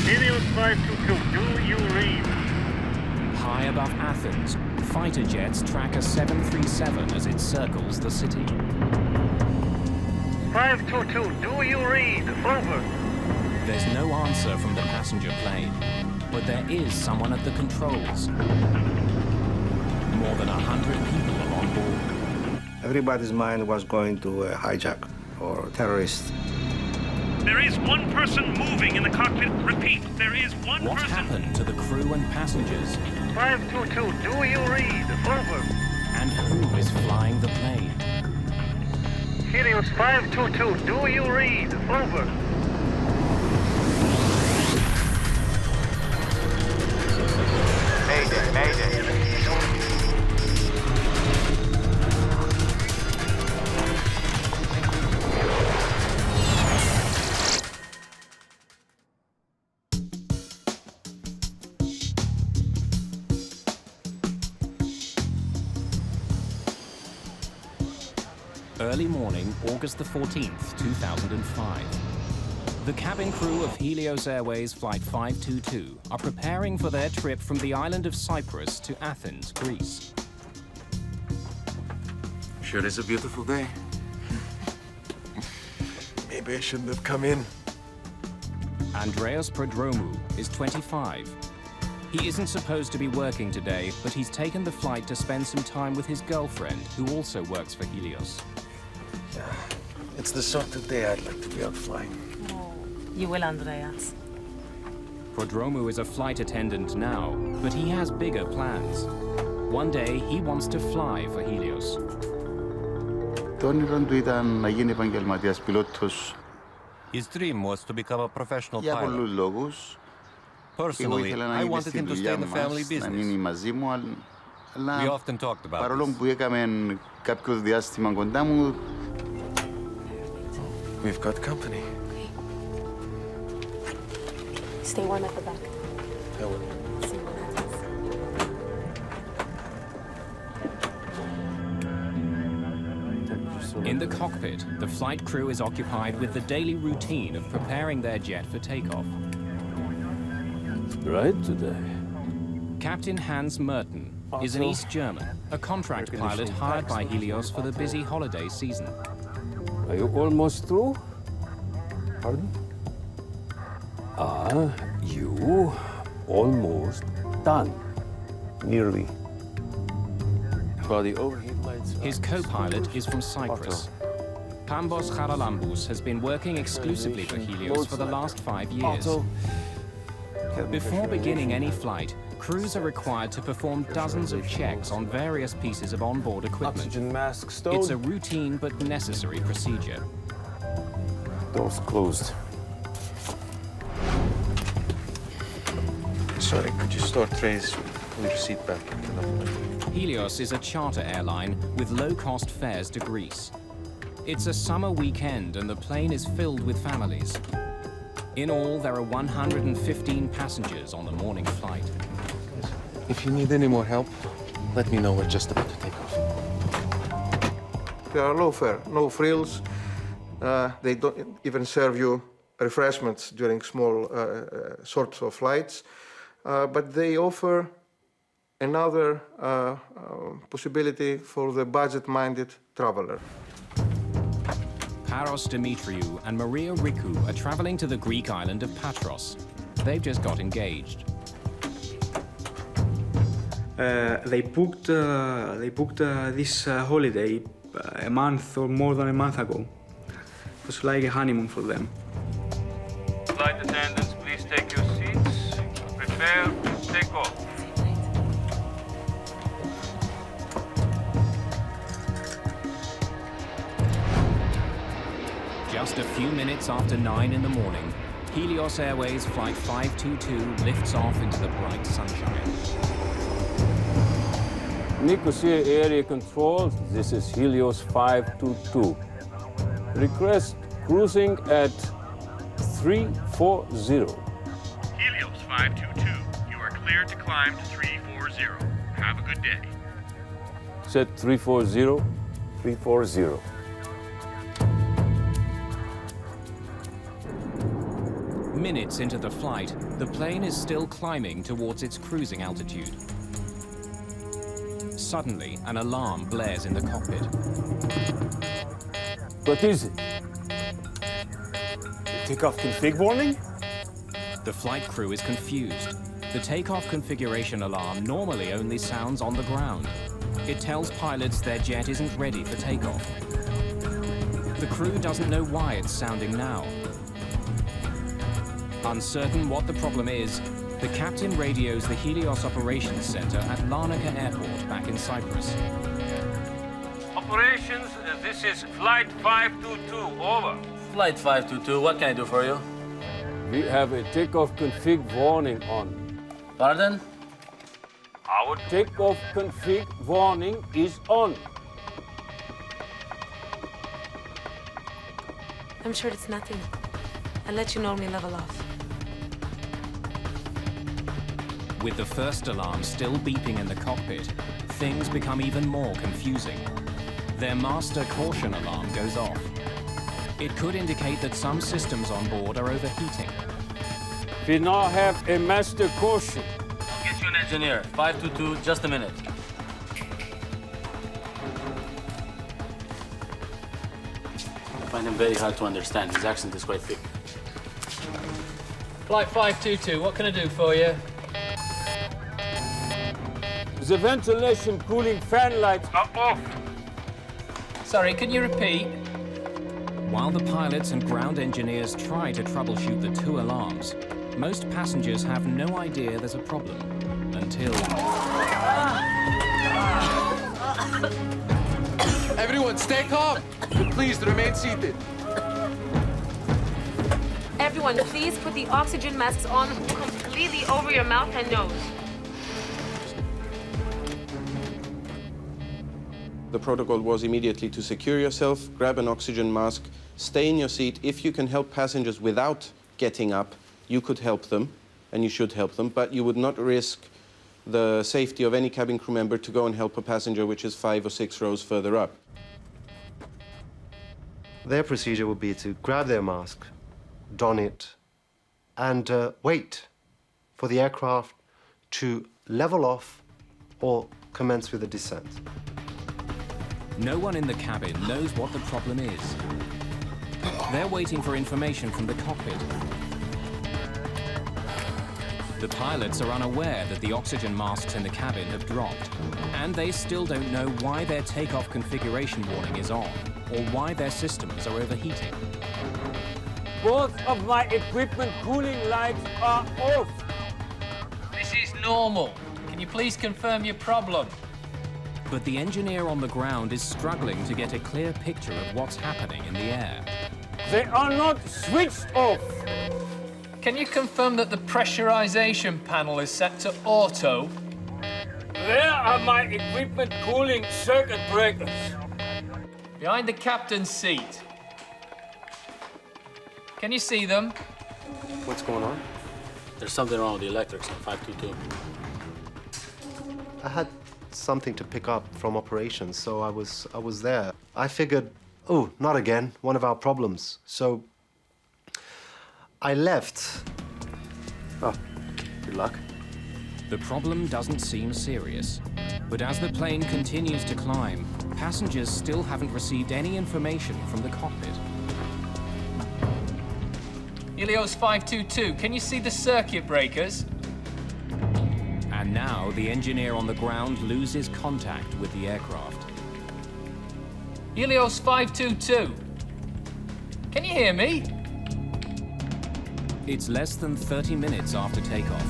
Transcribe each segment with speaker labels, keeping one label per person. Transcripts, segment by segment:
Speaker 1: Helios 522, do you read?
Speaker 2: High above Athens, fighter jets track a 737 as it circles the city.
Speaker 1: 522, do you read? Over.
Speaker 2: There's no answer from the passenger plane, but there is someone at the controls. More than 100 people are on board.
Speaker 3: Everybody's mind was going to a hijack or terrorist.
Speaker 1: There is one person moving in the cockpit. Repeat, there is one
Speaker 2: What
Speaker 1: person.
Speaker 2: happened to the crew and passengers?
Speaker 1: 522, do you read? Over.
Speaker 2: And who is flying the plane?
Speaker 1: Helios 522, do you read? Over.
Speaker 4: Mayday, Mayday.
Speaker 2: Early morning, August the 14th, 2005. The cabin crew of Helios Airways Flight 522 are preparing for their trip from the island of Cyprus to Athens, Greece.
Speaker 4: Sure is a beautiful day. Maybe I shouldn't have come in.
Speaker 2: Andreas Promu is 25. He isn't supposed to be working today, but he's taken the flight to spend some time with his girlfriend, who also works for Helios.
Speaker 4: It's the sort of day I'd like to be out flying.
Speaker 5: Oh, you will, Andreas.
Speaker 2: Prodromu is a flight attendant now, but he has bigger plans. One day, he wants to fly for Helios.
Speaker 6: Το όνειρο του ήταν να γίνει επαγγελματίας πιλότος
Speaker 7: His dream was to become a professional
Speaker 6: για
Speaker 7: pilot.
Speaker 6: πολλούς λόγους. Εγώ
Speaker 7: Personally,
Speaker 6: ήθελα να
Speaker 7: I
Speaker 6: είναι
Speaker 7: wanted
Speaker 6: στη
Speaker 7: him to stay
Speaker 6: δουλειά
Speaker 7: in the family
Speaker 6: μας, να μείνει
Speaker 7: business.
Speaker 6: μαζί μου,
Speaker 7: We
Speaker 6: αλλά
Speaker 7: often talked about
Speaker 6: παρόλο
Speaker 7: this.
Speaker 6: που έκαμε κάποιο διάστημα κοντά μου,
Speaker 4: We've got company.
Speaker 5: Stay warm at the back.
Speaker 4: I will.
Speaker 5: See what happens.
Speaker 2: In the cockpit, the flight crew is occupied with the daily routine of preparing their jet for takeoff.
Speaker 8: Right today.
Speaker 2: Captain Hans Merten is an East German, a contract pilot hired by Helios for the busy holiday season.
Speaker 8: Are you almost through? Pardon? You almost done. Nearly. Well, the overheat lights.
Speaker 2: His co-pilot is from Cyprus. Pambos Charalambous has been working exclusively for Helios for the last 5 years. Before beginning any flight, crews are required to perform dozens of checks on various pieces of onboard equipment.
Speaker 8: Oxygen mask stowed.
Speaker 2: It's a routine but necessary procedure.
Speaker 8: Doors closed.
Speaker 4: Sorry, could you store trays? Pull your seat back.
Speaker 2: Helios is a charter airline with low-cost fares to Greece. It's a summer weekend and the plane is filled with families. In all, there are 115 passengers on the morning flight.
Speaker 4: If you need any more help, let me know. We're just about to take off.
Speaker 9: They are low fare, no frills. They don't even serve you refreshments during small sorts of flights. But they offer another possibility for the budget-minded traveler.
Speaker 2: Paros Dimitriou and Maria Rikou are traveling to the Greek island of Patros. They've just got engaged.
Speaker 10: They booked this holiday a month or more than a month ago. It was like a honeymoon for them.
Speaker 1: Flight attendants, please take your seats. Prepare to take off.
Speaker 2: Just a few minutes after 9 in the morning, Helios Airways Flight 522 lifts off into the bright sunshine.
Speaker 8: Nicosia Area Control, this is Helios 522. Request cruising at 340.
Speaker 1: Helios 522, you are cleared to climb to 340. Have a good day.
Speaker 8: Set 340. 340.
Speaker 2: Minutes into the flight, the plane is still climbing towards its cruising altitude. Suddenly, an alarm blares in the cockpit.
Speaker 8: What is it? The takeoff config warning?
Speaker 2: The flight crew is confused. The takeoff configuration alarm normally only sounds on the ground. It tells pilots their jet isn't ready for takeoff. The crew doesn't know why it's sounding now. Uncertain what the problem is, the captain radios the Helios Operations Center at Hellenic Airport back in Cyprus.
Speaker 8: Operations, this is Flight 522, over.
Speaker 11: Flight 522, what can I do for you?
Speaker 8: We have a takeoff config warning on.
Speaker 11: Pardon?
Speaker 8: Our takeoff config warning is on.
Speaker 5: I'm sure it's nothing. I'll let you know when we level off.
Speaker 2: With the first alarm still beeping in the cockpit, things become even more confusing. Their master caution alarm goes off. It could indicate that some systems on board are overheating.
Speaker 8: We now have a master caution.
Speaker 11: I'll get you an engineer. 522, just a minute. I find him very hard to understand. His accent is quite thick.
Speaker 12: Flight 522, what can I do for you?
Speaker 8: The ventilation cooling fan lights are off.
Speaker 12: Sorry, can you repeat?
Speaker 2: While the pilots and ground engineers try to troubleshoot the two alarms, most passengers have no idea there's a problem until...
Speaker 4: Everyone, stay calm. Please remain seated.
Speaker 5: Everyone, please put the oxygen masks on completely over your mouth and nose.
Speaker 13: The protocol was immediately to secure yourself, grab an oxygen mask, stay in your seat. If you can help passengers without getting up, you could help them, and you should help them, but you would not risk the safety of any cabin crew member to go and help a passenger which is 5 or 6 rows further up.
Speaker 14: Their procedure would be to grab their mask, don it, and wait for the aircraft to level off or commence with a descent.
Speaker 2: No one in the cabin knows what the problem is. They're waiting for information from the cockpit. The pilots are unaware that the oxygen masks in the cabin have dropped, and they still don't know why their takeoff configuration warning is on, or why their systems are overheating.
Speaker 8: Both of my equipment cooling lights are off.
Speaker 12: This is normal. Can you please confirm your problem?
Speaker 2: But the engineer on the ground is struggling to get a clear picture of what's happening in the air.
Speaker 8: They are not switched off.
Speaker 12: Can you confirm that the pressurization panel is set to auto?
Speaker 8: Where are my equipment cooling circuit breakers?
Speaker 12: Behind the captain's seat. Can you see them?
Speaker 11: What's going on? There's something wrong with the electrics on 522.
Speaker 14: I had something to pick up from operations, so I was there. I figured, oh, not again, one of our problems. So I left.
Speaker 11: Oh, good luck.
Speaker 2: The problem doesn't seem serious, but as the plane continues to climb, passengers still haven't received any information from the cockpit.
Speaker 12: Helios 522, can you see the circuit breakers?
Speaker 2: And now the engineer on the ground loses contact with the aircraft.
Speaker 12: Helios 522, can you hear me?
Speaker 2: It's less than 30 minutes after takeoff,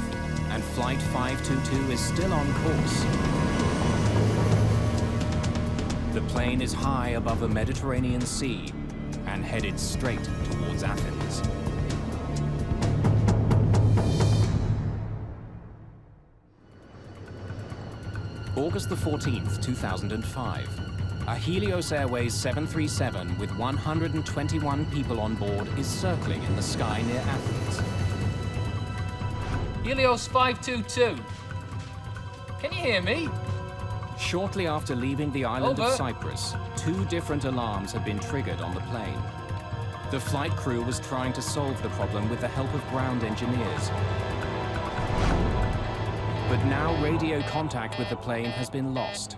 Speaker 2: and Flight 522 is still on course. The plane is high above the Mediterranean Sea and headed straight towards Athens. August the 14th, 2005. A Helios Airways 737 with 121 people on board is circling in the sky near Athens.
Speaker 12: Helios 522, can you hear me?
Speaker 2: Shortly after leaving the island
Speaker 12: Over.
Speaker 2: of Cyprus, 2 different alarms had been triggered on the plane. The flight crew was trying to solve the problem with the help of ground engineers. But now radio contact with the plane has been lost.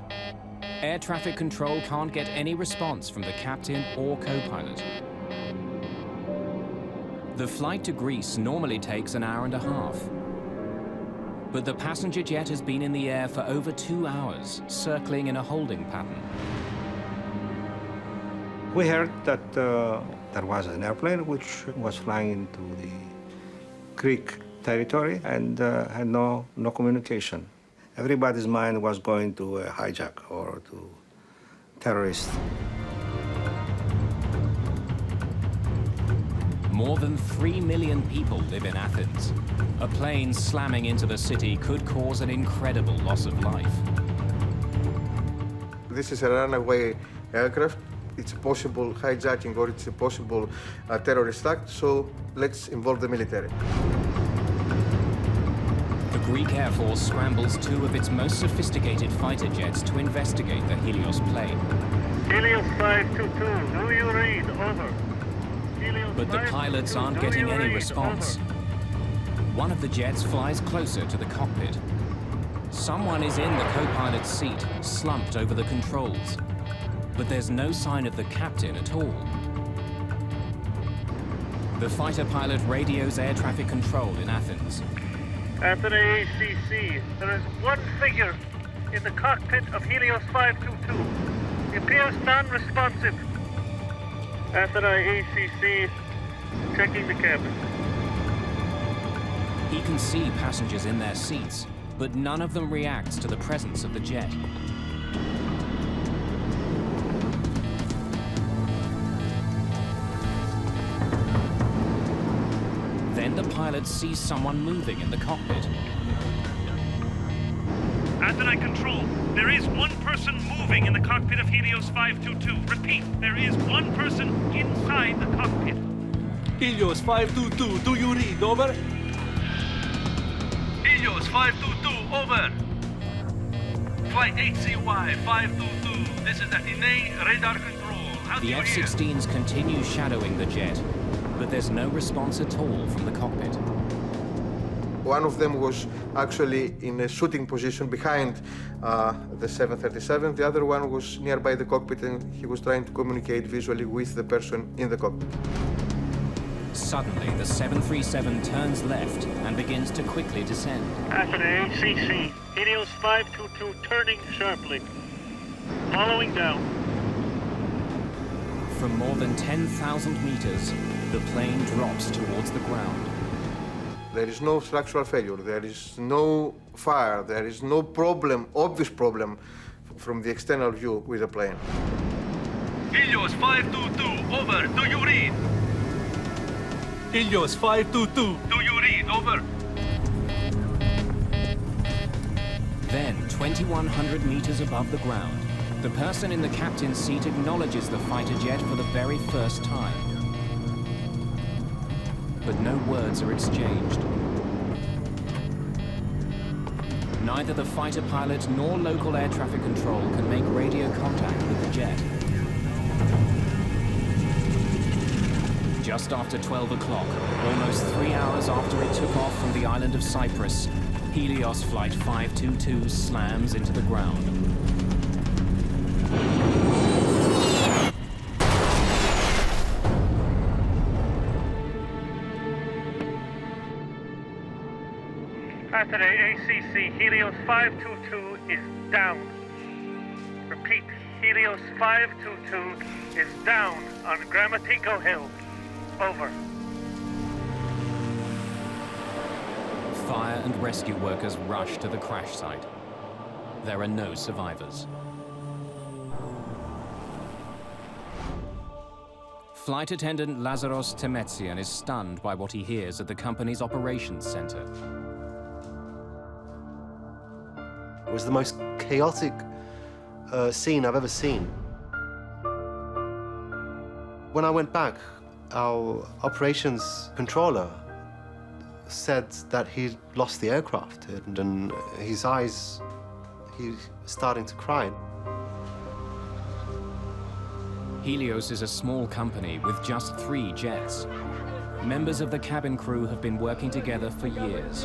Speaker 2: Air traffic control can't get any response from the captain or co-pilot. The flight to Greece normally takes an hour and a half. But the passenger jet has been in the air for over 2 hours, circling in a holding pattern.
Speaker 3: We heard that there was an airplane which was flying into the Greek territory and had no communication. Everybody's mind was going to a hijack or to terrorists.
Speaker 2: More than 3 million people live in Athens. A plane slamming into the city could cause an incredible loss of life.
Speaker 9: This is a runaway aircraft. It's a possible hijacking or it's a possible terrorist act, so let's involve the military.
Speaker 2: The Greek Air Force scrambles 2 of its most sophisticated fighter jets to investigate the Helios plane.
Speaker 15: Helios 522, do you read? Over.
Speaker 2: But the pilots aren't getting any response. One of the jets flies closer to the cockpit. Someone is in the co-pilot's seat, slumped over the controls. But there's no sign of the captain at all. The fighter pilot radios air traffic control in Athens.
Speaker 15: Athens ACC, there is one figure in the cockpit of Helios 522. He appears non-responsive. Athens ACC, checking the cabin.
Speaker 2: He can see passengers in their seats, but none of them reacts to the presence of the jet. Then the pilot sees someone moving in the cockpit.
Speaker 15: Athens Control, there is one person moving in the cockpit of Helios 522. Repeat, there is one person inside the cockpit.
Speaker 16: Helios 522, do you read? Over. Helios 522, over. Flight HCY 522, this is Athene radar control. How do
Speaker 2: The
Speaker 16: you hear?
Speaker 2: F-16s continue shadowing the jet, but there's no response at all from the cockpit.
Speaker 9: One of them was actually in a shooting position behind the 737. The other one was nearby the cockpit and he was trying to communicate visually with the person in the cockpit.
Speaker 2: Suddenly, the 737 turns left and begins to quickly descend.
Speaker 15: Athens ACC, Helios 522 turning sharply. Following down.
Speaker 2: From more than 10,000 meters, the plane drops towards the ground.
Speaker 9: There is no structural failure, there is no fire, there is no problem, obvious problem from the external view with the plane.
Speaker 16: Helios 522, over, do you read? Helios 522, do you read? Over.
Speaker 2: Then, 2,100 meters above the ground, the person in the captain's seat acknowledges the fighter jet for the very first time. But no words are exchanged. Neither the fighter pilot nor local air traffic control can make radio contact with the jet. Just after 12 o'clock, almost 3 hours after it took off from the island of Cyprus, Helios Flight 522 slams into the ground.
Speaker 15: Athens ACC, Helios 522 is down. Repeat, Helios 522 is down on Gramatico Hill. Over.
Speaker 2: Fire and rescue workers rush to the crash site. There are no survivors. Flight attendant Lazaros Temetsian is stunned by what he hears at the company's operations center.
Speaker 14: It was the most chaotic scene I've ever seen. When I went back, our operations controller said that he'd lost the aircraft, and his eyes, he was starting to cry.
Speaker 2: Helios is a small company with just 3 jets. Members of the cabin crew have been working together for years.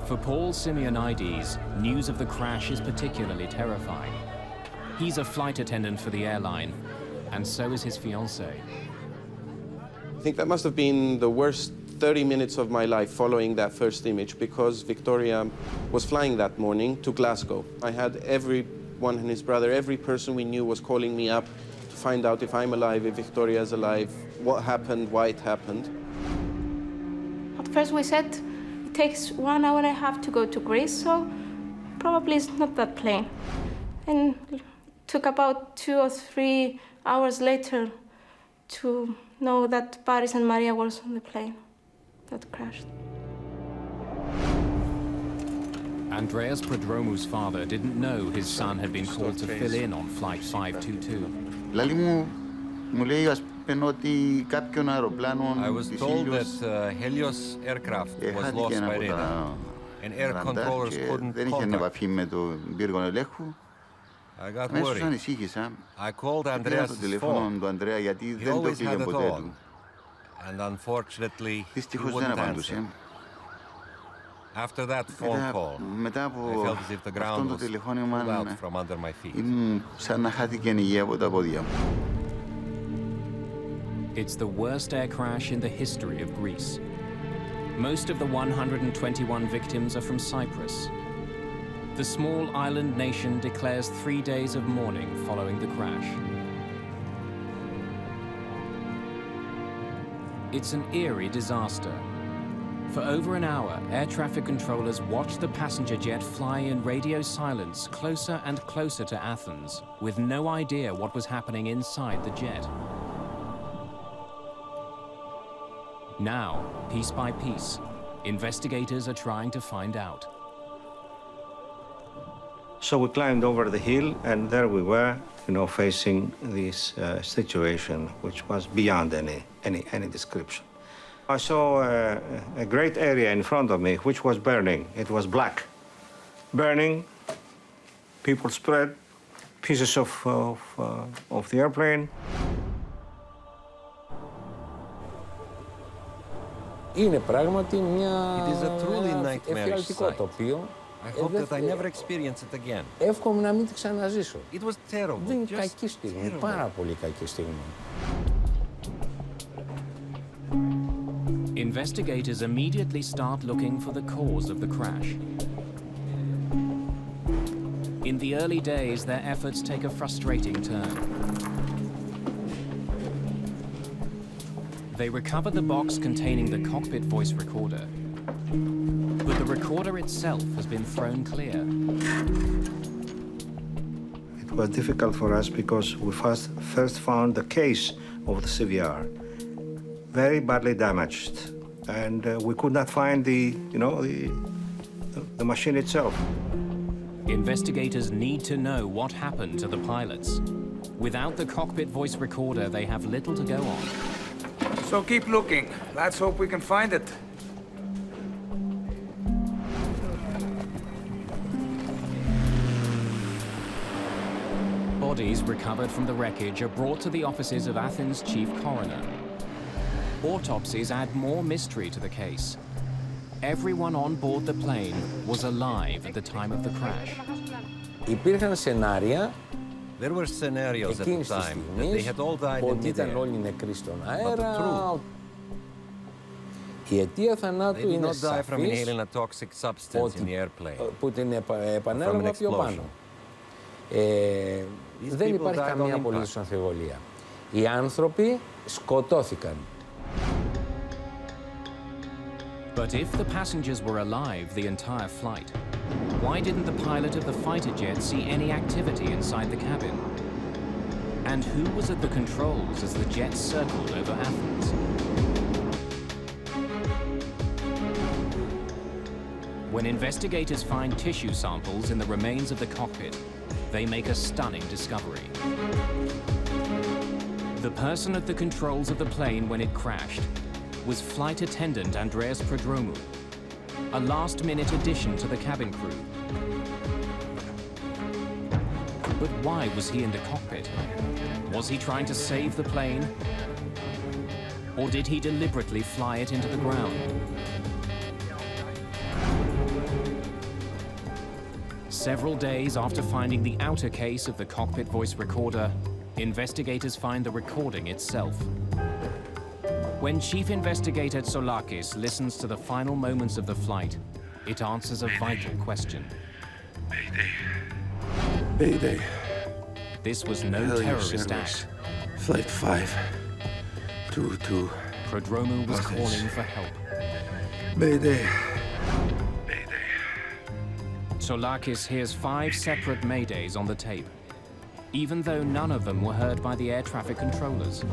Speaker 2: For Paul Simeonides, news of the crash is particularly terrifying. He's a flight attendant for the airline, and so is his fiancée.
Speaker 13: I think that must have been the worst 30 minutes of my life following that first image, because Victoria was flying that morning to Glasgow. I had everyone and his brother, every person we knew was calling me up to find out if I'm alive, if Victoria's alive, what happened, why it happened.
Speaker 17: At first we said it takes 1 hour and a half to go to Greece, so probably it's not that plane. And it took about 2 or 3 hours later to know that Paris and Maria was on the plane that crashed.
Speaker 2: Andreas Prodromu's father didn't know his son had been called to fill in on Flight 522.
Speaker 6: Λάλη μου λέει ας πούμε ότι κάποιον αεροπλάνο
Speaker 7: I was told that Helios aircraft was lost by radar, and air controllers couldn't
Speaker 6: δεν είχε
Speaker 7: contact.
Speaker 6: επαφή με τον πύργο ελέγχου.
Speaker 7: I got
Speaker 6: Αμέσως
Speaker 7: worried.
Speaker 6: ανησύχησα.
Speaker 7: I called
Speaker 6: Πήρα
Speaker 7: Andreas'
Speaker 6: το τηλέφωνο του Ανδρέα γιατί
Speaker 7: He
Speaker 6: δεν το
Speaker 7: always
Speaker 6: πήγε
Speaker 7: had it
Speaker 6: ποτέ
Speaker 7: on,
Speaker 6: του.
Speaker 7: and unfortunately, he
Speaker 6: Δυστυχώς δεν
Speaker 7: wouldn't
Speaker 6: απαντούσε.
Speaker 7: answer. After that phone call,
Speaker 6: Μετά
Speaker 7: I
Speaker 6: από
Speaker 7: felt as if the
Speaker 6: αυτό
Speaker 7: ground
Speaker 6: το
Speaker 7: was
Speaker 6: τηλεφώνημα
Speaker 7: pulled out from under my feet.
Speaker 6: ήμουν σαν να χάθηκε η υγεία από τα πόδια μου.
Speaker 2: It's the worst air crash in the history of Greece. Most of the 121 victims are from Cyprus. The small island nation declares 3 days of mourning following the crash. It's an eerie disaster. For over an hour, air traffic controllers watched the passenger jet fly in radio silence closer and closer to Athens, with no idea what was happening inside the jet. Now, piece by piece, investigators are trying to find out.
Speaker 3: So we climbed over the hill, and there we were, facing this situation, which was beyond any description. I saw a great area in front of me, which was burning. It was black. Burning, people spread, pieces of the airplane.
Speaker 8: Είναι πράγματι μια
Speaker 7: It is a truly nightmarish
Speaker 8: εφιαλτικό
Speaker 7: sight.
Speaker 8: τοπίο.
Speaker 7: I hope that I never experience it again.
Speaker 8: Εύχομαι να μην τη ξαναζήσω.
Speaker 7: It was terrible.
Speaker 8: Δεν είναι
Speaker 7: just
Speaker 8: κακή στιγμή,
Speaker 7: terrible.
Speaker 8: πάρα πολύ κακή στιγμή.
Speaker 2: Investigators immediately start looking for the cause of the crash. In the early days, their efforts take a frustrating turn. They recover the box containing the cockpit voice recorder, but the recorder itself has been thrown clear.
Speaker 3: It was difficult for us because we first found the case of the CVR very badly damaged, and we could not find the machine itself.
Speaker 2: Investigators need to know what happened to the pilots. Without the cockpit voice recorder, they have little to go on.
Speaker 18: So keep looking. Let's hope we can find it.
Speaker 2: Bodies recovered from the wreckage are brought to the offices of Athens' chief coroner. Autopsies add more mystery to the case. Everyone on board the plane was alive at the time of the crash.
Speaker 8: Υπήρχαν σενάρια
Speaker 7: There were scenarios at the
Speaker 8: εκείνης της
Speaker 7: time that they had all
Speaker 8: στιγμής
Speaker 7: died in
Speaker 8: ότι ήταν
Speaker 7: midair.
Speaker 8: όλοι νεκροί στον
Speaker 7: But the
Speaker 8: αέρα.
Speaker 7: truth,
Speaker 8: Η αιτία
Speaker 7: they
Speaker 8: θανάτου
Speaker 7: did
Speaker 8: είναι
Speaker 7: not die from
Speaker 8: σαφής,
Speaker 7: inhaling a toxic substance in the airplane.
Speaker 8: που την
Speaker 7: From an
Speaker 8: επανέλαβα πιο
Speaker 7: explosion.
Speaker 8: πάνω. Δεν
Speaker 7: people
Speaker 8: υπάρχει
Speaker 7: died on
Speaker 8: καμία
Speaker 7: impact.
Speaker 8: απολύτως αμφιβολία. Οι άνθρωποι σκοτώθηκαν.
Speaker 2: But if the passengers were alive the entire flight, why didn't the pilot of the fighter jet see any activity inside the cabin? And who was at the controls as the jet circled over Athens? When investigators find tissue samples in the remains of the cockpit, they make a stunning discovery. The person at the controls of the plane when it crashed was flight attendant Andreas Prodromu, a last-minute addition to the cabin crew. But why was he in the cockpit? Was he trying to save the plane? Or did he deliberately fly it into the ground? Several days after finding the outer case of the cockpit voice recorder, investigators find the recording itself. When Chief Investigator Tsolakis listens to the final moments of the flight, it answers a vital question.
Speaker 16: Mayday.
Speaker 19: Mayday.
Speaker 2: This was no
Speaker 19: Helios
Speaker 2: terrorist
Speaker 19: Airways.
Speaker 2: act.
Speaker 19: Flight 522.
Speaker 2: Prodromu was calling for help.
Speaker 19: Mayday.
Speaker 2: Tsolakis hears 5 separate Maydays on the tape, even though none of them were heard by the air traffic controllers.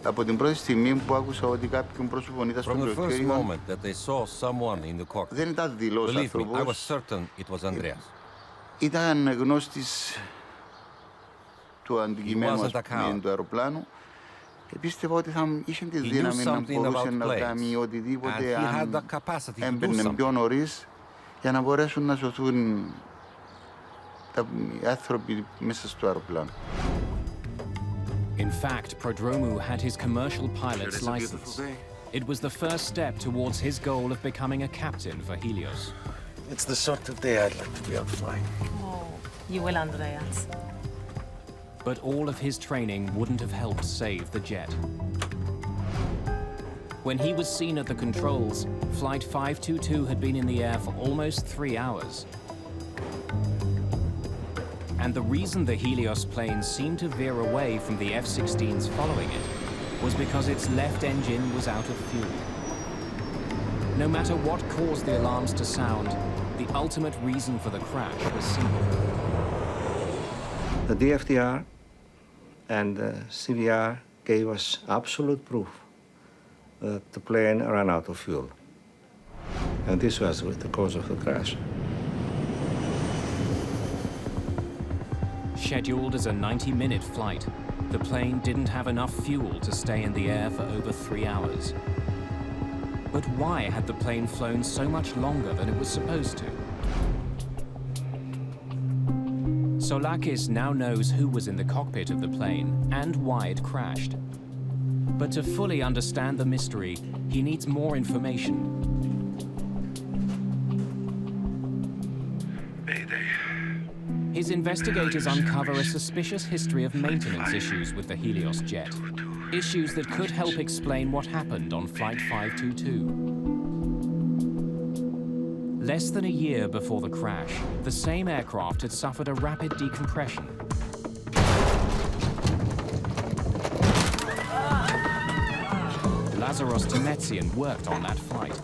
Speaker 6: Από την πρώτη στιγμή που άκουσα ότι κάποιον πρόσωπο ήταν στο
Speaker 7: From the first
Speaker 6: προκέρημα,
Speaker 7: moment that they saw someone in the cockpit,
Speaker 6: δεν ήταν δηλός
Speaker 7: believe me, I was
Speaker 6: άνθρωπος.
Speaker 7: certain it was Andreas.
Speaker 6: Ήταν γνώστης του αντικειμένου
Speaker 7: wasn't a coward.
Speaker 6: του αεροπλάνου. Πίστευα ότι θα είχε τη
Speaker 7: He knew
Speaker 6: δύναμη να
Speaker 7: something
Speaker 6: μπορούσε
Speaker 7: about
Speaker 6: να
Speaker 7: planes,
Speaker 6: κάνει
Speaker 7: and
Speaker 6: οτιδήποτε
Speaker 7: he had
Speaker 6: αν
Speaker 7: the capacity to do
Speaker 6: έμπαιρνε
Speaker 7: something.
Speaker 6: πιο νωρίς για να μπορέσουν να σωθούν οι άνθρωποι μέσα στο αεροπλάνο.
Speaker 2: In fact, Prodromu had his commercial pilot's license. It was the first step towards his goal of becoming a captain for Helios.
Speaker 19: It's the sort of day I'd like to be out flying.
Speaker 5: Oh, you will, Andreas.
Speaker 2: But all of his training wouldn't have helped save the jet. When he was seen at the controls, Flight 522 had been in the air for almost 3 hours. And the reason the Helios plane seemed to veer away from the F-16s following it was because its left engine was out of fuel. No matter what caused the alarms to sound, the ultimate reason for the crash was simple.
Speaker 3: The DFTR and the CVR gave us absolute proof that the plane ran out of fuel. And this was the cause of the crash.
Speaker 2: Scheduled as a 90-minute flight, the plane didn't have enough fuel to stay in the air for over 3 hours. But why had the plane flown so much longer than it was supposed to? Tsolakis now knows who was in the cockpit of the plane and why it crashed. But to fully understand the mystery, he needs more information.
Speaker 16: Mayday.
Speaker 2: His investigators uncover a suspicious history of maintenance issues with the Helios jet. Issues that could help explain what happened on Flight 522. Less than a year before the crash, the same aircraft had suffered a rapid decompression. Lazaros Temetsian worked on that flight.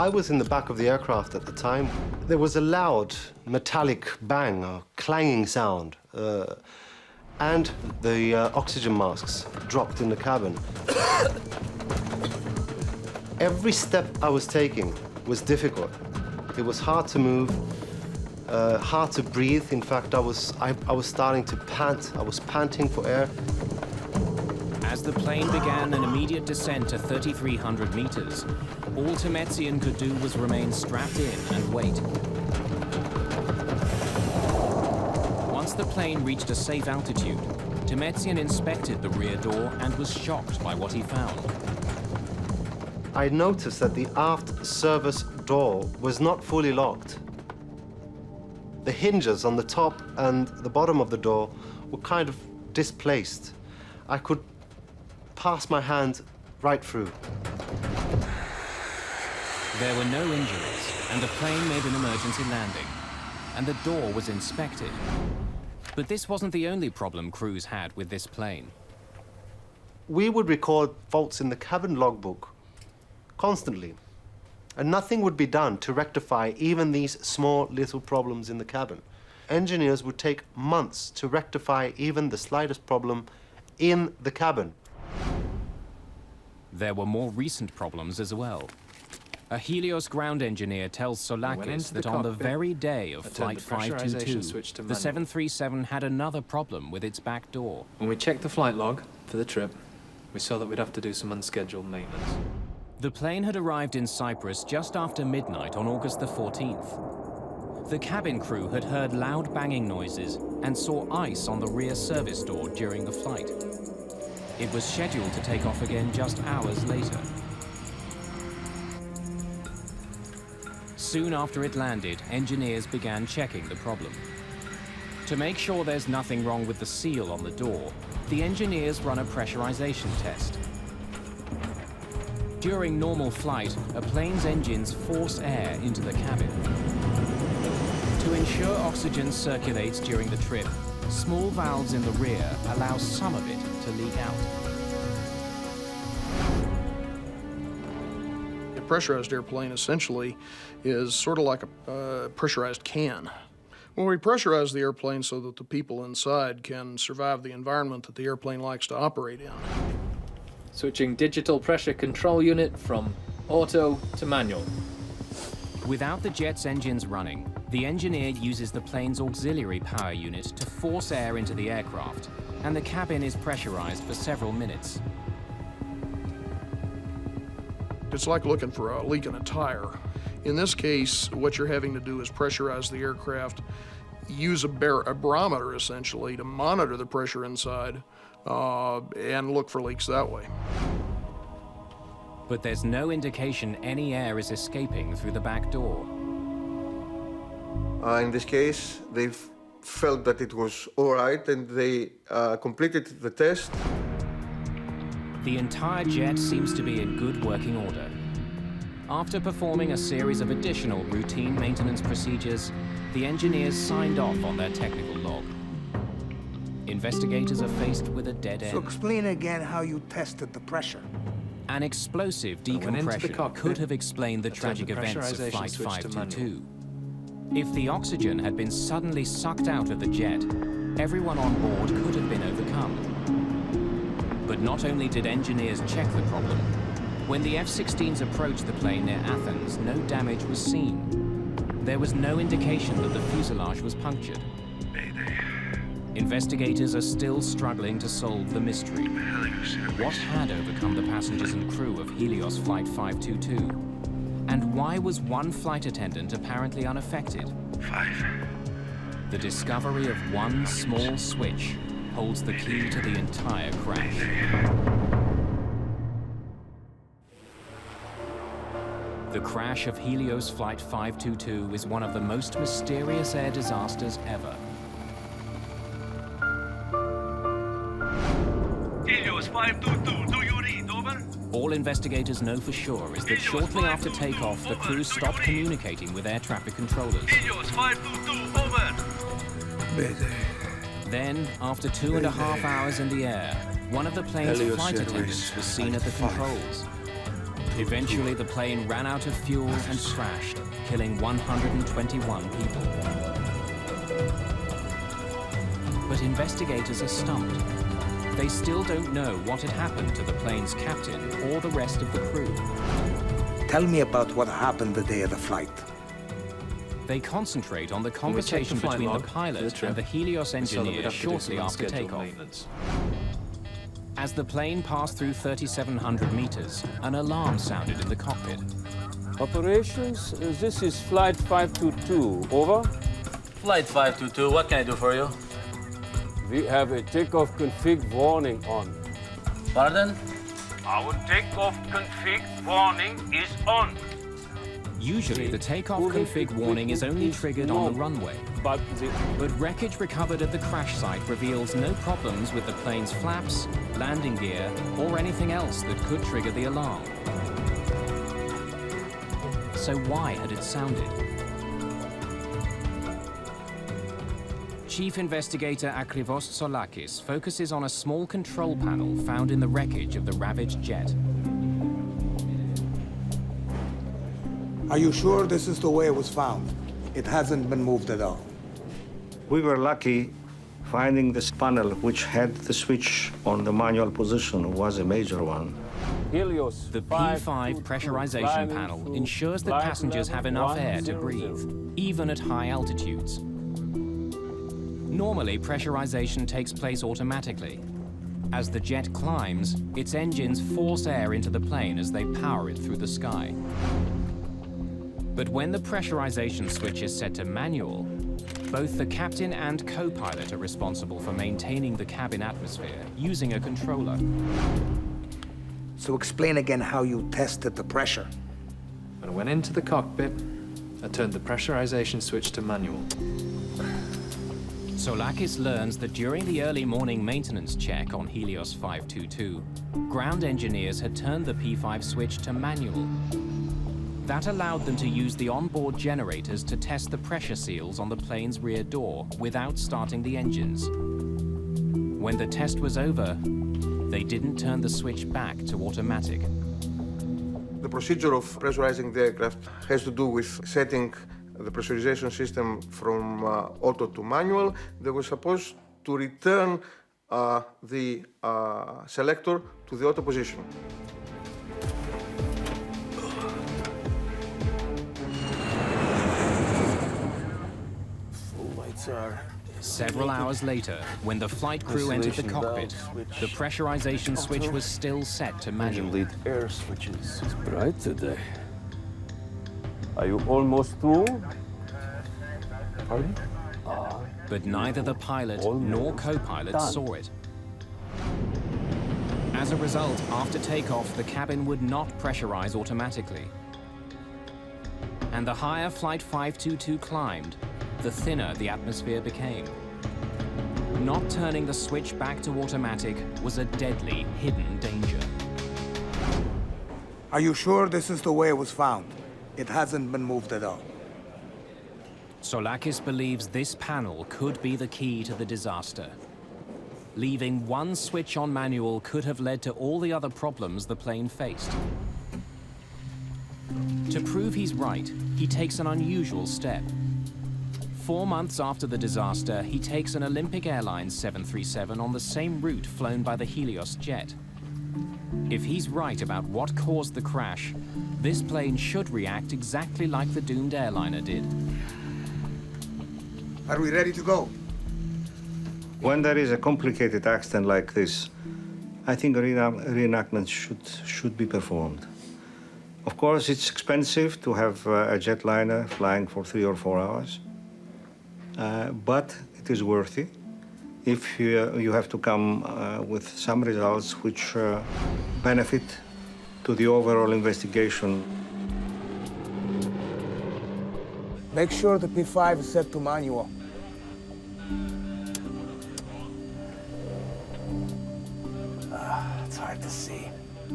Speaker 14: I was in the back of the aircraft at the time. There was a loud metallic bang, a clanging sound, and the oxygen masks dropped in the cabin. Every step I was taking was difficult. It was hard to move, hard to breathe. In fact, I was starting to pant. I was panting for air.
Speaker 2: As the plane began an immediate descent to 3,300 meters, all Temetsian could do was remain strapped in and wait. Once the plane reached a safe altitude, Temetsian inspected the rear door and was shocked by what he found.
Speaker 14: I noticed that the aft service door was not fully locked. The hinges on the top and the bottom of the door were kind of displaced. I could pass my hand right through.
Speaker 2: There were no injuries, and the plane made an emergency landing, and the door was inspected. But this wasn't the only problem crews had with this plane.
Speaker 14: We would record faults in the cabin logbook constantly, and nothing would be done to rectify even these small little problems in the cabin. Engineers would take months to rectify even the slightest problem in the cabin.
Speaker 2: There were more recent problems as well. A Helios ground engineer tells Tsolakis that on the very day of Flight 522, the 737 had another problem with its back door.
Speaker 20: When we checked the flight log for the trip, we saw that we'd have to do some unscheduled maintenance.
Speaker 2: The plane had arrived in Cyprus just after midnight on August the 14th. The cabin crew had heard loud banging noises and saw ice on the rear service door during the flight. It was scheduled to take off again just hours later. Soon after it landed, engineers began checking the problem. To make sure there's nothing wrong with the seal on the door, the engineers run a pressurization test. During normal flight, a plane's engines force air into the cabin. To ensure oxygen circulates during the trip, small valves in the rear allow some of it to leak out.
Speaker 21: A pressurized airplane essentially is sort of like a pressurized can. When we pressurize the airplane so that the people inside can survive the environment that the airplane likes to operate in.
Speaker 20: Switching digital pressure control unit from auto to manual.
Speaker 2: Without the jet's engines running, the engineer uses the plane's auxiliary power unit to force air into the aircraft, and the cabin is pressurized for several minutes.
Speaker 21: It's like looking for a leak in a tire. In this case, what you're having to do is pressurize the aircraft, use a barometer essentially to monitor the pressure inside, and look for leaks that way.
Speaker 2: But there's no indication any air is escaping through the back door.
Speaker 9: In this case, they felt that it was all right and they completed the test.
Speaker 2: The entire jet seems to be in good working order. After performing a series of additional routine maintenance procedures, the engineers signed off on their technical log. Investigators are faced with a dead end.
Speaker 22: So explain again how you tested the pressure.
Speaker 2: An explosive decompression could have explained the tragic events of Flight 522. If the oxygen had been suddenly sucked out of the jet, everyone on board could have been overcome. But not only did engineers check the problem, when the F-16s approached the plane near Athens, no damage was seen. There was no indication that the fuselage was punctured.
Speaker 16: Mayday.
Speaker 2: Investigators are still struggling to solve the mystery.
Speaker 16: Helios Airways.
Speaker 2: What had overcome the passengers and crew of Helios Flight 522? And why was one flight attendant apparently unaffected?
Speaker 16: 5.
Speaker 2: The discovery of one small switch holds the key to the entire crash. The crash of Helios Flight 522 is one of the most mysterious air disasters ever.
Speaker 16: Helios 522, do you read? Over?
Speaker 2: All investigators know for sure is that shortly after takeoff, the crew stopped communicating with air traffic controllers.
Speaker 16: Helios 522, over.
Speaker 19: Mayday.
Speaker 2: Then, after 2.5 hours in the air, one of the plane's
Speaker 19: Helios
Speaker 2: flight
Speaker 19: Airways
Speaker 2: attendants was seen at the
Speaker 19: Flight 5.
Speaker 2: controls. Eventually, the plane ran out of fuel and crashed, killing 121 people. But investigators are stumped. They still don't know what had happened to the plane's captain or the rest of the crew.
Speaker 22: Tell me about what happened the day of the flight.
Speaker 2: They concentrate on the conversation between the pilot and the Helios engineer shortly after takeoff. As the plane passed through 3,700 meters, an alarm sounded in the cockpit.
Speaker 8: Operations, this is Flight 522. Over.
Speaker 11: Flight 522, what can I do for you?
Speaker 8: We have a takeoff config warning on.
Speaker 11: Pardon?
Speaker 8: Our takeoff config warning is on.
Speaker 2: Usually, the takeoff config warning is only triggered on the runway. But wreckage recovered at the crash site reveals no problems with the plane's flaps, landing gear, or anything else that could trigger the alarm. So why had it sounded? Chief Investigator Akrivos Tsolakis focuses on a small control panel found in the wreckage of the ravaged jet.
Speaker 22: Are you sure this is the way it was found? It hasn't been moved at all.
Speaker 3: We were lucky. Finding this panel, which had the switch on the manual position, was a major one.
Speaker 8: Helios.
Speaker 2: The P5 pressurization panel ensures that passengers have enough air to breathe, even at high altitudes. Normally, pressurization takes place automatically. As the jet climbs, its engines force air into the plane as they power it through the sky. But when the pressurization switch is set to manual, both the captain and co-pilot are responsible for maintaining the cabin atmosphere using a controller.
Speaker 22: So explain again how you tested the pressure.
Speaker 20: When I went into the cockpit, I turned the pressurization switch to manual.
Speaker 2: Soulakis learns that during the early morning maintenance check on Helios 522, ground engineers had turned the P5 switch to manual. That allowed them to use the onboard generators to test the pressure seals on the plane's rear door without starting the engines. When the test was over, they didn't turn the switch back to automatic.
Speaker 9: The procedure of pressurizing the aircraft has to do with setting the pressurization system from auto to manual. They were supposed to return the selector to the auto position.
Speaker 19: Full lights are...
Speaker 2: Several hours later, when the flight crew entered the cockpit, the pressurization switch was still set to manual.
Speaker 19: Lead air switches. It's bright today. Are you almost through? Pardon?
Speaker 2: But neither the pilot nor co-pilot saw it. As a result, after takeoff, the cabin would not pressurize automatically. And the higher Flight 522 climbed, the thinner the atmosphere became. Not turning the switch back to automatic was a deadly, hidden danger.
Speaker 22: Are you sure this is the way it was found? It hasn't been moved at all.
Speaker 2: Soulakis believes this panel could be the key to the disaster. Leaving one switch on manual could have led to all the other problems the plane faced. To prove he's right, he takes an unusual step. 4 months after the disaster, he takes an Olympic Airlines 737 on the same route flown by the Helios jet. If he's right about what caused the crash, this plane should react exactly like the doomed airliner did.
Speaker 22: Are we ready to go?
Speaker 3: When there is a complicated accident like this, I think reenactments should be performed. Of course, it's expensive to have a jetliner flying for 3 or 4 hours, but it is worthy if you have to come with some results which benefit to the overall investigation.
Speaker 22: Make sure the P5 is set to manual. It's hard to see.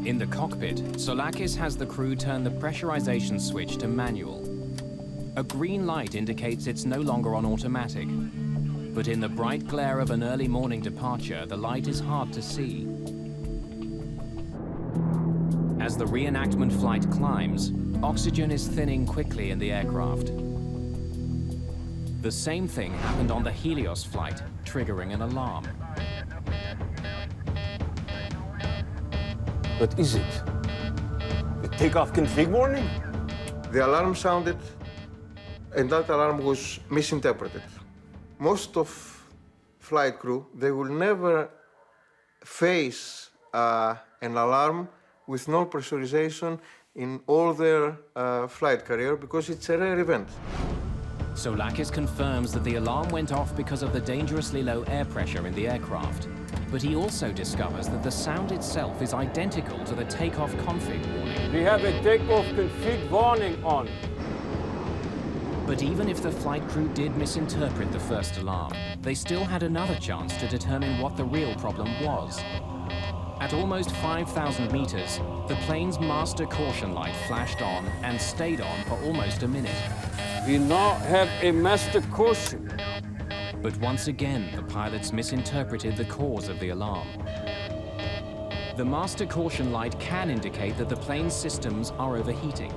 Speaker 2: In the cockpit, Soulakis has the crew turn the pressurization switch to manual. A green light indicates it's no longer on automatic. But in the bright glare of an early morning departure, the light is hard to see. As the reenactment flight climbs, oxygen is thinning quickly in the aircraft. The same thing happened on the Helios flight, triggering an alarm.
Speaker 19: What is it? The takeoff config warning?
Speaker 9: The alarm sounded, and that alarm was misinterpreted. Most of flight crew, they will never face an alarm with no pressurization in all their flight career because it's a rare event.
Speaker 2: Soulakis confirms that the alarm went off because of the dangerously low air pressure in the aircraft. But he also discovers that the sound itself is identical to the takeoff config warning.
Speaker 8: We have a takeoff config warning on.
Speaker 2: But even if the flight crew did misinterpret the first alarm, they still had another chance to determine what the real problem was. At almost 5,000 meters, the plane's master caution light flashed on and stayed on for almost a minute.
Speaker 8: We now have a master caution.
Speaker 2: But once again, the pilots misinterpreted the cause of the alarm. The master caution light can indicate that the plane's systems are overheating.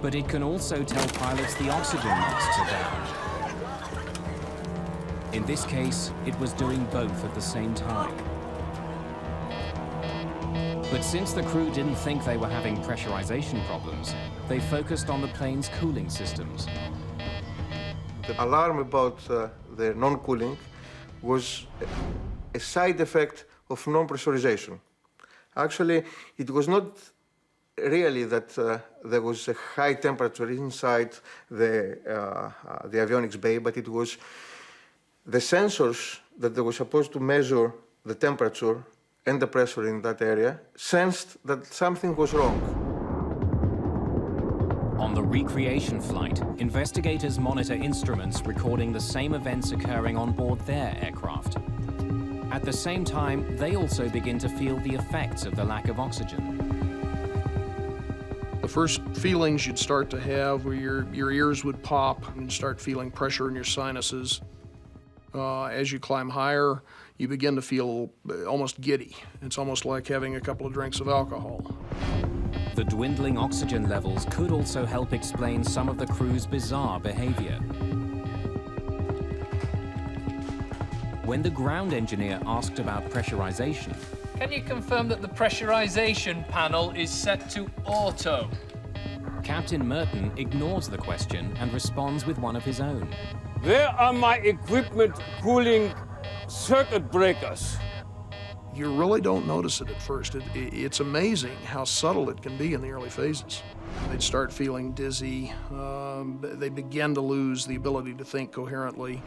Speaker 2: But it can also tell pilots the oxygen masks are down. In this case, it was doing both at the same time. But since the crew didn't think they were having pressurization problems, they focused on the plane's cooling systems.
Speaker 9: The alarm about the non-cooling was a side effect of non-pressurization. Actually, it was not really that there was a high temperature inside the avionics bay, but it was the sensors that they were supposed to measure the temperature and the pressure in that area sensed that something was wrong.
Speaker 2: On the recreation flight, investigators monitor instruments recording the same events occurring on board their aircraft. At the same time, they also begin to feel the effects of the lack of oxygen.
Speaker 21: The first feelings you'd start to have were your ears would pop and you'd start feeling pressure in your sinuses. As you climb higher, you begin to feel almost giddy. It's almost like having a couple of drinks of alcohol.
Speaker 2: The dwindling oxygen levels could also help explain some of the crew's bizarre behavior. When the ground engineer asked about pressurization,
Speaker 12: Can you confirm that the pressurization panel is set to auto?
Speaker 2: Captain Merton ignores the question and responds with one of his own.
Speaker 19: Where are my equipment cooling circuit breakers?
Speaker 21: You really don't notice it at first. It's amazing how subtle it can be in the early phases. They'd start feeling dizzy. They begin to lose the ability to think coherently.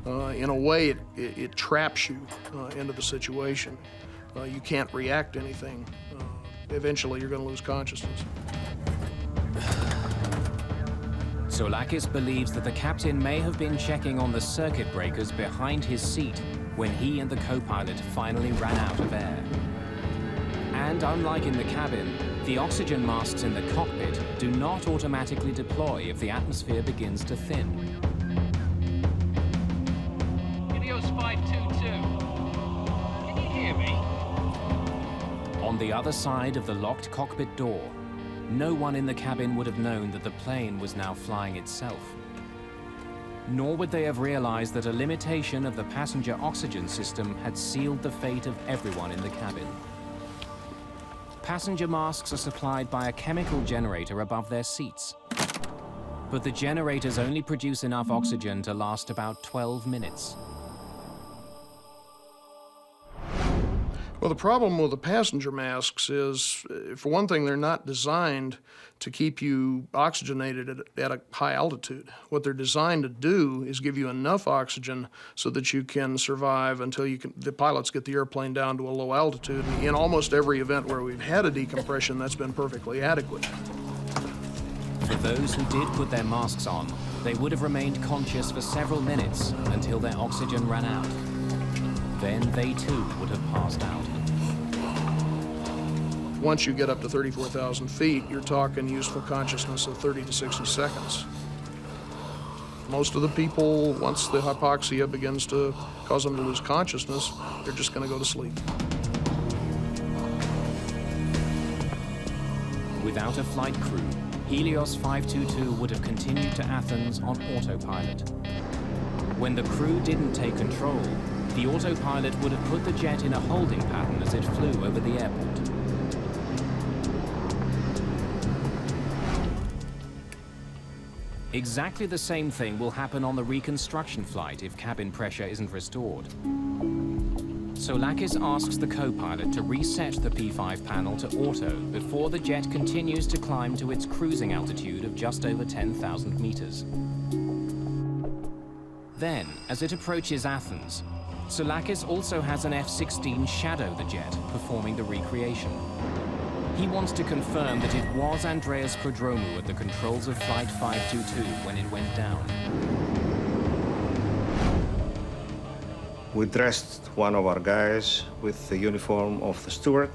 Speaker 21: In a way, it traps you into the situation. You can't react to anything. Eventually, you're going to lose consciousness.
Speaker 2: Soulakis believes that the captain may have been checking on the circuit breakers behind his seat when he and the co-pilot finally ran out of air. And unlike in the cabin, the oxygen masks in the cockpit do not automatically deploy if the atmosphere begins to thin.
Speaker 12: Helios 522. Can you hear me?
Speaker 2: On the other side of the locked cockpit door, no one in the cabin would have known that the plane was now flying itself. Nor would they have realized that a limitation of the passenger oxygen system had sealed the fate of everyone in the cabin. Passenger masks are supplied by a chemical generator above their seats. But the generators only produce enough oxygen to last about 12 minutes.
Speaker 21: Well, the problem with the passenger masks is, for one thing, they're not designed to keep you oxygenated at a high altitude. What they're designed to do is give you enough oxygen so that you can survive until the pilots get the airplane down to a low altitude. And in almost every event where we've had a decompression, that's been perfectly adequate.
Speaker 2: For those who did put their masks on, they would have remained conscious for several minutes until their oxygen ran out. Then they too would have passed out.
Speaker 21: Once you get up to 34,000 feet, you're talking useful consciousness of 30 to 60 seconds. Most of the people, once the hypoxia begins to cause them to lose consciousness, they're just going to go to sleep.
Speaker 2: Without a flight crew, Helios 522 would have continued to Athens on autopilot. When the crew didn't take control, the autopilot would have put the jet in a holding pattern as it flew over the airport. Exactly the same thing will happen on the reconstruction flight if cabin pressure isn't restored. Soulakis asks the co-pilot to reset the P5 panel to auto before the jet continues to climb to its cruising altitude of just over 10,000 meters. Then, as it approaches Athens, Soulakis also has an F-16 shadow the jet, performing the recreation. He wants to confirm that it was Andreas Promu at the controls of Flight 522 when it went down.
Speaker 3: We dressed one of our guys with the uniform of the steward.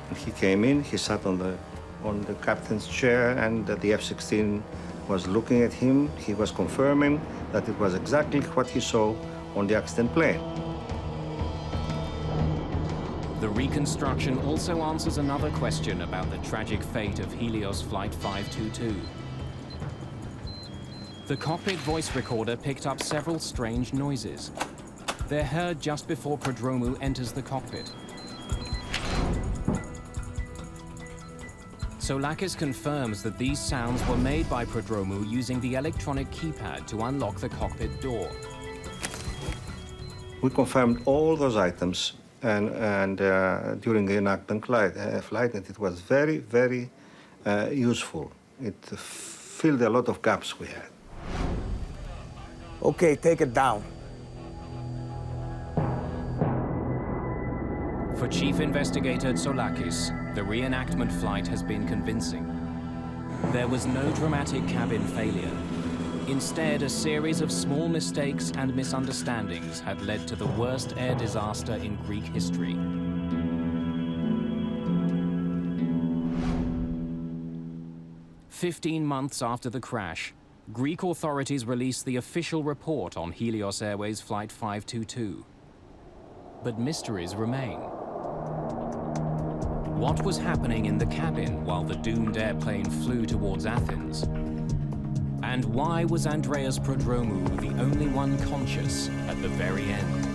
Speaker 3: And he came in, he sat on the captain's chair, and the F-16 was looking at him. He was confirming that it was exactly what he saw on the accident plane.
Speaker 2: The reconstruction also answers another question about the tragic fate of Helios Flight 522. The cockpit voice recorder picked up several strange noises. They're heard just before Prodromou enters the cockpit. Soulakis confirms that these sounds were made by Prodromou using the electronic keypad to unlock the cockpit door.
Speaker 3: We confirmed all those items and during the reenactment flight, and it was very, very useful. It filled a lot of gaps we had.
Speaker 22: Okay, take it down.
Speaker 2: For Chief Investigator Tsolakis, the reenactment flight has been convincing. There was no dramatic cabin failure. Instead, a series of small mistakes and misunderstandings had led to the worst air disaster in Greek history. "15 months after the crash, Greek authorities released the official report on Helios Airways Flight 522. But mysteries remain. What was happening in the cabin while the doomed airplane flew towards Athens? And why was Andreas Prodromou the only one conscious at the very end?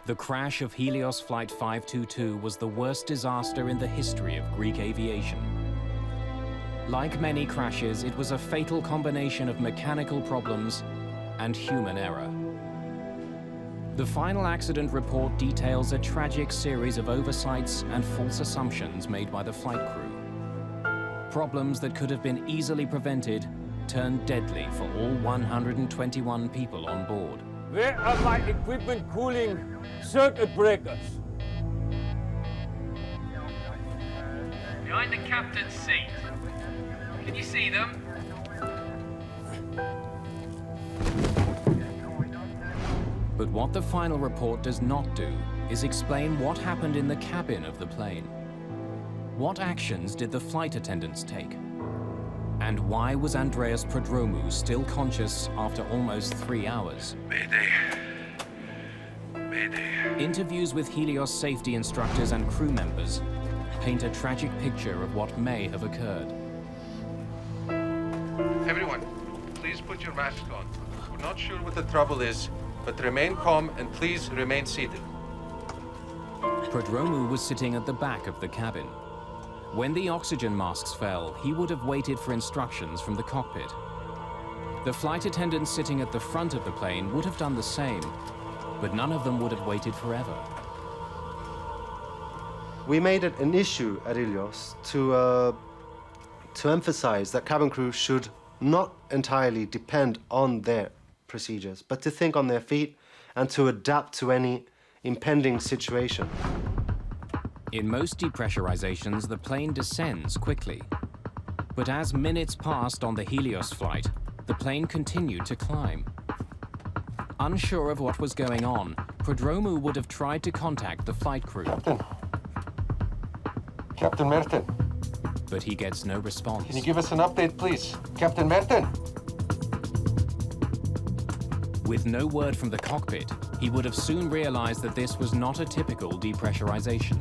Speaker 2: The crash of Helios Flight 522 was the worst disaster in the history of Greek aviation. Like many crashes, it was a fatal combination of mechanical problems and human error. The final accident report details a tragic series of oversights and false assumptions made by the flight crew. Problems that could have been easily prevented turned deadly for all 121 people on board.
Speaker 8: Where are my equipment cooling circuit breakers?
Speaker 12: Behind the captain's seat. Can you see them?
Speaker 2: But what the final report does not do is explain what happened in the cabin of the plane. What actions did the flight attendants take? And why was Andreas Prodromou still conscious after almost 3 hours?
Speaker 16: Mayday. Mayday.
Speaker 2: Interviews with Helios safety instructors and crew members paint a tragic picture of what may have occurred.
Speaker 13: Everyone, please put your masks on. We're not sure what the trouble is, but remain calm and please remain seated.
Speaker 2: Prodromou was sitting at the back of the cabin. When the oxygen masks fell, he would have waited for instructions from the cockpit. The flight attendants sitting at the front of the plane would have done the same, but none of them would have waited forever.
Speaker 14: We made it an issue at Helios to emphasize that cabin crew should not entirely depend on their procedures, but to think on their feet and to adapt to any impending situation.
Speaker 2: In most depressurizations, the plane descends quickly. But as minutes passed on the Helios flight, the plane continued to climb. Unsure of what was going on, Prodromou would have tried to contact the flight crew.
Speaker 13: Captain Merton.
Speaker 2: But he gets no response.
Speaker 13: Can you give us an update, please? Captain Merton.
Speaker 2: With no word from the cockpit, he would have soon realized that this was not a typical depressurization.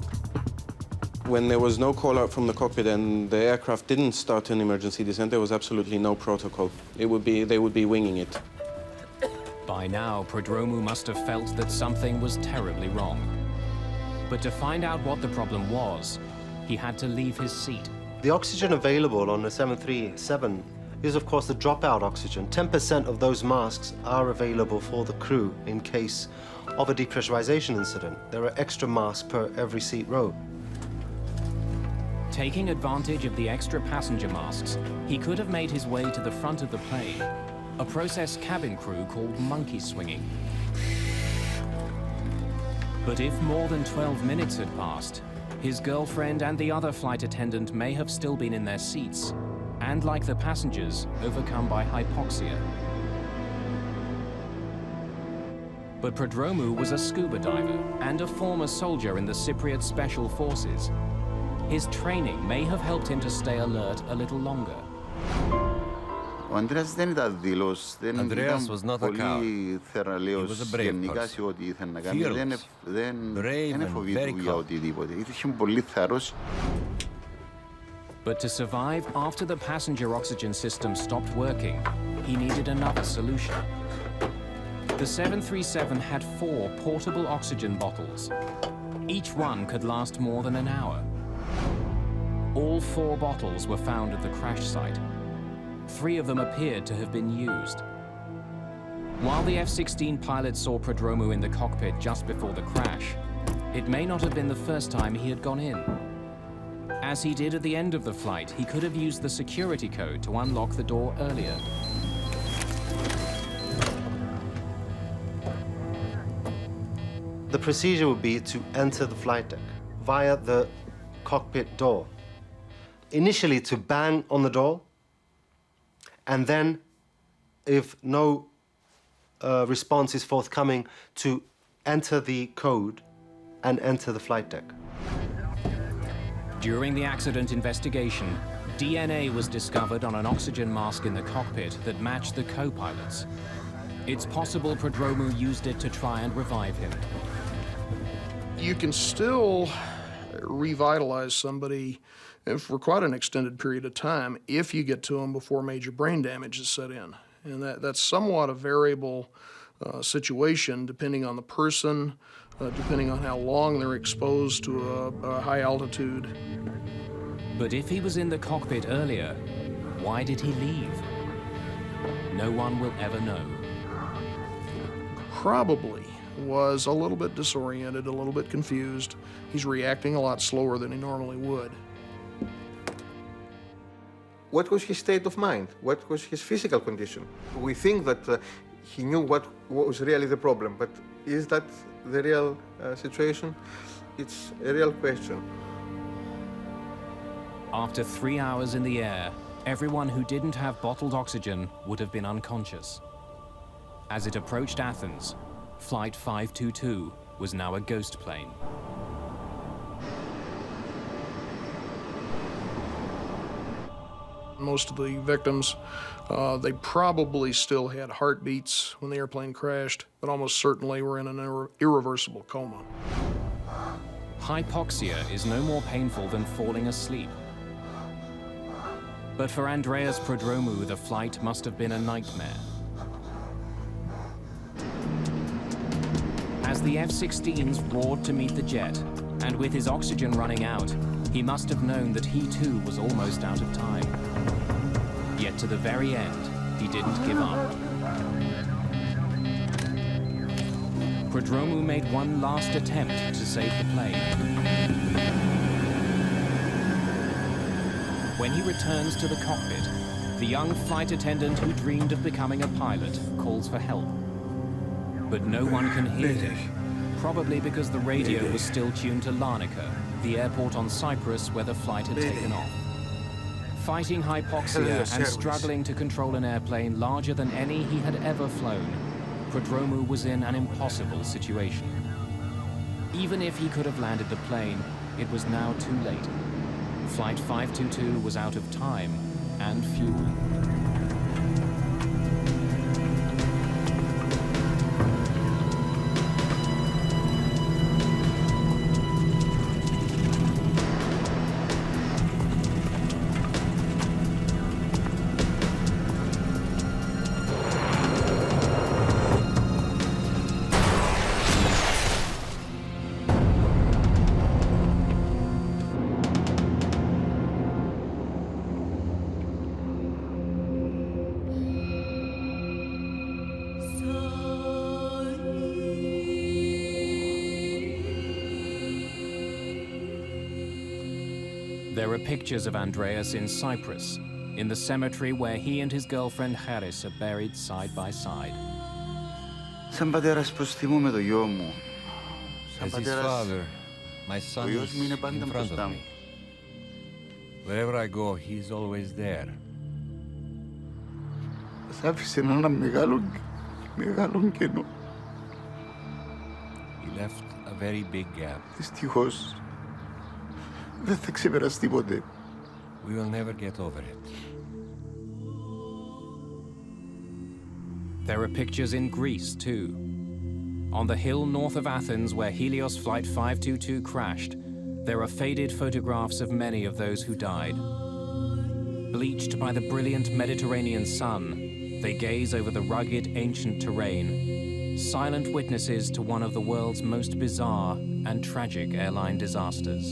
Speaker 13: When there was no call out from the cockpit and the aircraft didn't start an emergency descent, there was absolutely no protocol. They would be winging it.
Speaker 2: By now, Prodromou must have felt that something was terribly wrong. But to find out what the problem was, he had to leave his seat.
Speaker 14: The oxygen available on the 737 is, of course, the dropout oxygen. 10% of those masks are available for the crew in case of a depressurization incident. There are extra masks per every seat row.
Speaker 2: Taking advantage of the extra passenger masks, he could have made his way to the front of the plane, a process cabin crew called monkey swinging. But if more than 12 minutes had passed, his girlfriend and the other flight attendant may have still been in their seats, and like the passengers, overcome by hypoxia. But Prodromou was a scuba diver and a former soldier in the Cypriot Special Forces. His training may have helped him to stay alert a little longer.
Speaker 6: Andreas
Speaker 7: was not a coward. He was a brave person. Fearless, brave and very calm.
Speaker 2: But to survive after the passenger oxygen system stopped working, he needed another solution. The 737 had 4 portable oxygen bottles. Each one could last more than an hour. All 4 bottles were found at the crash site. 3 of them appeared to have been used. While the F-16 pilot saw Prodromou in the cockpit just before the crash, it may not have been the first time he had gone in. As he did at the end of the flight, he could have used the security code to unlock the door earlier.
Speaker 14: The procedure would be to enter the flight deck via the cockpit door. Initially to bang on the door, and then, if no response is forthcoming, to enter the code and enter the flight deck.
Speaker 2: During the accident investigation, DNA was discovered on an oxygen mask in the cockpit that matched the co-pilot's. It's possible Prodromou used it to try and revive him.
Speaker 21: You can still revitalize somebody for quite an extended period of time if you get to them before major brain damage is set in. And that's somewhat a variable situation depending on the person, depending on how long they're exposed to a high altitude.
Speaker 2: But if he was in the cockpit earlier, why did he leave? No one will ever know.
Speaker 21: Probably was a little bit disoriented, a little bit confused. He's reacting a lot slower than he normally would.
Speaker 9: What was his state of mind? What was his physical condition? We think that he knew what was really the problem, but is that the real situation? It's a real question.
Speaker 2: After 3 hours in the air, everyone who didn't have bottled oxygen would have been unconscious. As it approached Athens, Flight 522 was now a ghost plane.
Speaker 21: Most of the victims, they probably still had heartbeats when the airplane crashed, but almost certainly were in an irreversible coma.
Speaker 2: Hypoxia is no more painful than falling asleep. But for Andreas Prodromou, the flight must have been a nightmare. As the F-16s roared to meet the jet, and with his oxygen running out, he must have known that he too was almost out of time. Yet to the very end, he didn't give up. Prodromou made one last attempt to save the plane. When he returns to the cockpit, the young flight attendant who dreamed of becoming a pilot calls for help. But no one can hear him, probably because the radio was still tuned to Larnaca, the airport on Cyprus where the flight had taken off. Fighting hypoxia and struggling to control an airplane larger than any he had ever flown, Prodromou was in an impossible situation. Even if he could have landed the plane, it was now too late. Flight 522 was out of time and fuel. There are pictures of Andreas in Cyprus, in the cemetery where he and his girlfriend Charis are buried side by side.
Speaker 6: Σαν πατέρας προς θυμούμαι το γιο μου.
Speaker 1: As his father, my son is in front of me. Wherever I go, he's always there.
Speaker 6: Σ' άφησε ένα μεγάλο κενό.
Speaker 1: He left a very big gap.
Speaker 6: Δυστυχώς, δεν θα ξεπεραστεί ποτέ.
Speaker 1: We will never get over it.
Speaker 2: There are pictures in Greece, too. On the hill north of Athens, where Helios Flight 522 crashed, there are faded photographs of many of those who died. Bleached by the brilliant Mediterranean sun, they gaze over the rugged, ancient terrain, silent witnesses to one of the world's most bizarre and tragic airline disasters.